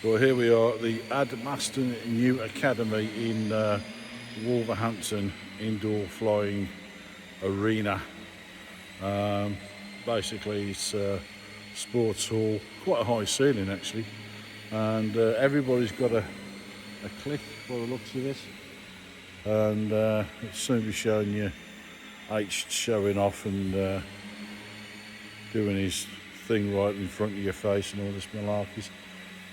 Well, here we are at the Admaston New Academy in Wolverhampton Indoor Flying Arena. Basically, it's a sports hall, quite a high ceiling actually, and everybody's got a Clik by the looks of this, and it's soon be showing you H showing off and doing his thing right in front of your face and all this malarkey.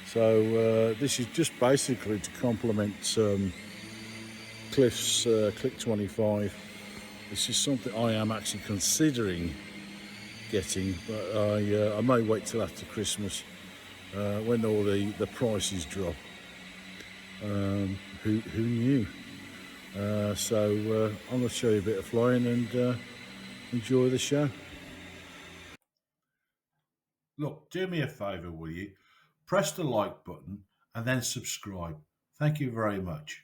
So this is just basically to complement Cliff's Clik 25. This is something I am actually considering getting, but I may wait till after Christmas when all the prices drop. Who knew? So I'm going to show you a bit of flying and enjoy the show. Look, do me a favour, will you? Press the like button and then subscribe. Thank you very much.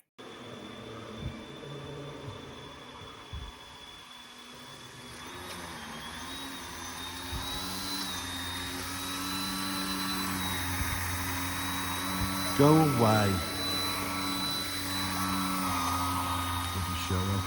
Go away. Show off.